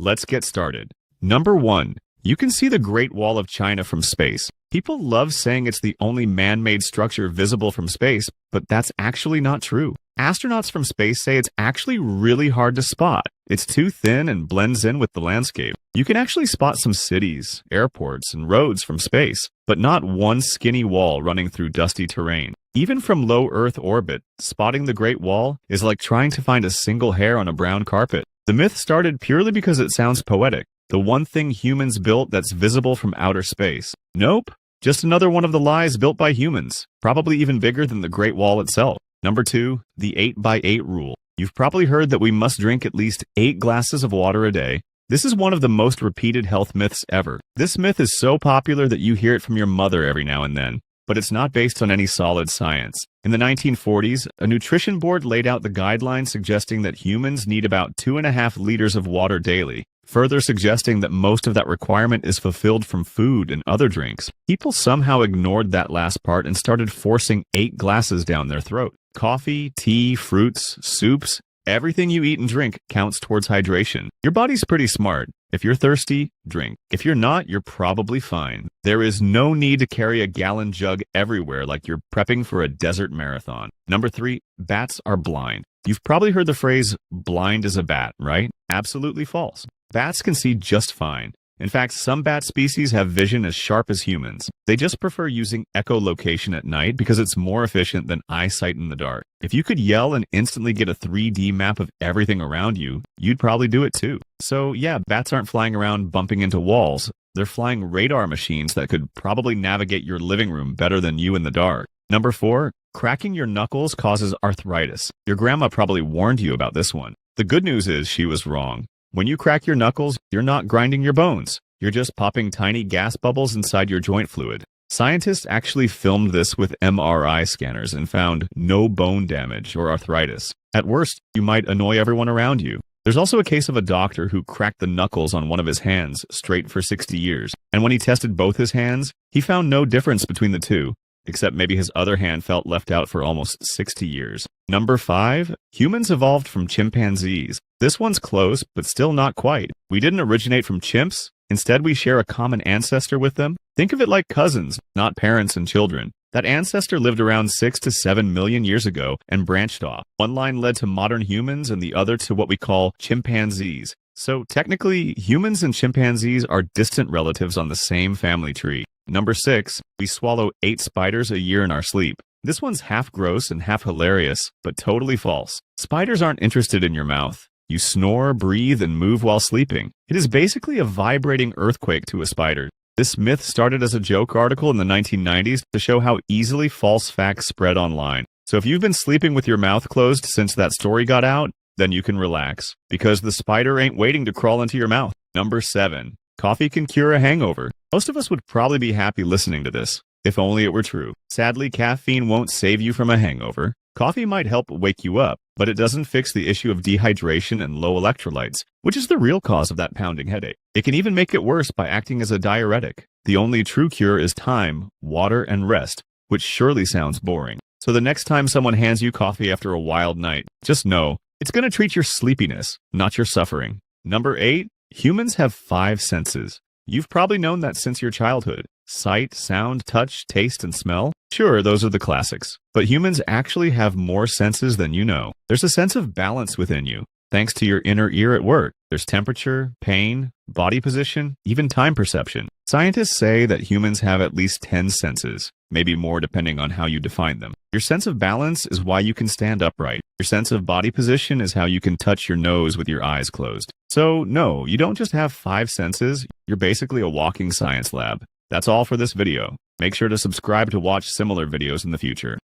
let's get started. Number 1. You can see the Great Wall of China from space. People love saying it's the only man-made structure visible from space, but that's actually not true. Astronauts from space say it's actually really hard to spot. It's too thin and blends in with the landscape. You can actually spot some cities, airports, and roads from space, but not one skinny wall running through dusty terrain. Even from low Earth orbit, spotting the Great Wall is like trying to find a single hair on a brown carpet. The myth started purely because it sounds poetic. The one thing humans built that's visible from outer space. Nope, just another one of the lies built by humans, probably even bigger than the Great Wall itself. Number 2, the 8x8 rule. You've probably heard that we must drink at least 8 glasses of water a day. This is one of the most repeated health myths ever. This myth is so popular that you hear it from your mother every now and then, but it's not based on any solid science. In the 1940s, a nutrition board laid out the guidelines suggesting that humans need about 2.5 liters of water daily, further suggesting that most of that requirement is fulfilled from food and other drinks. People somehow ignored that last part and started forcing 8 glasses down their throat. Coffee, tea, fruits, soups, everything you eat and drink counts towards hydration. Your body's pretty smart. If you're thirsty, drink. If you're not, you're probably fine. There is no need to carry a gallon jug everywhere like you're prepping for a desert marathon. Number 3, bats are blind. You've probably heard the phrase, blind as a bat, right? Absolutely false. Bats can see just fine. In fact, some bat species have vision as sharp as humans. They just prefer using echolocation at night because it's more efficient than eyesight in the dark. If you could yell and instantly get a 3D map of everything around you, you'd probably do it too. So yeah, bats aren't flying around bumping into walls. They're flying radar machines that could probably navigate your living room better than you in the dark. Number 4, cracking your knuckles causes arthritis. Your grandma probably warned you about this one. The good news is she was wrong. When you crack your knuckles, you're not grinding your bones. You're just popping tiny gas bubbles inside your joint fluid. Scientists actually filmed this with MRI scanners and found no bone damage or arthritis. At worst, you might annoy everyone around you. There's also a case of a doctor who cracked the knuckles on one of his hands straight for 60 years. And when he tested both his hands, he found no difference between the two, except maybe his other hand felt left out for almost 60 years. Number 5, humans evolved from chimpanzees. This one's close, but still not quite. We didn't originate from chimps. Instead, we share a common ancestor with them. Think of it like cousins, not parents and children. That ancestor lived around 6 to 7 million years ago and branched off. One line led to modern humans and the other to what we call chimpanzees. So technically, humans and chimpanzees are distant relatives on the same family tree. Number 6, we swallow 8 spiders a year in our sleep. This one's half gross and half hilarious, but totally false. Spiders aren't interested in your mouth. You snore, breathe, and move while sleeping. It is basically a vibrating earthquake to a spider. This myth started as a joke article in the 1990s to show how easily false facts spread online. So if you've been sleeping with your mouth closed since that story got out, then you can relax, because the spider ain't waiting to crawl into your mouth. Number 7, coffee can cure a hangover. Most of us would probably be happy listening to this, if only it were true. Sadly, caffeine won't save you from a hangover. Coffee might help wake you up, but it doesn't fix the issue of dehydration and low electrolytes, which is the real cause of that pounding headache. It can even make it worse by acting as a diuretic. The only true cure is time, water, and rest, which surely sounds boring. So the next time someone hands you coffee after a wild night, just know it's going to treat your sleepiness, not your suffering. Number 8, humans have 5 senses. You've probably known that since your childhood. Sight, sound, touch, taste, and smell. Sure, those are the classics. But humans actually have more senses than you know. There's a sense of balance within you, thanks to your inner ear at work. There's temperature, pain, body position, even time perception. Scientists say that humans have at least 10 senses, maybe more depending on how you define them. Your sense of balance is why you can stand upright. Your sense of body position is how you can touch your nose with your eyes closed. So no, you don't just have 5 senses, you're basically a walking science lab. That's all for this video. Make sure to subscribe to watch similar videos in the future.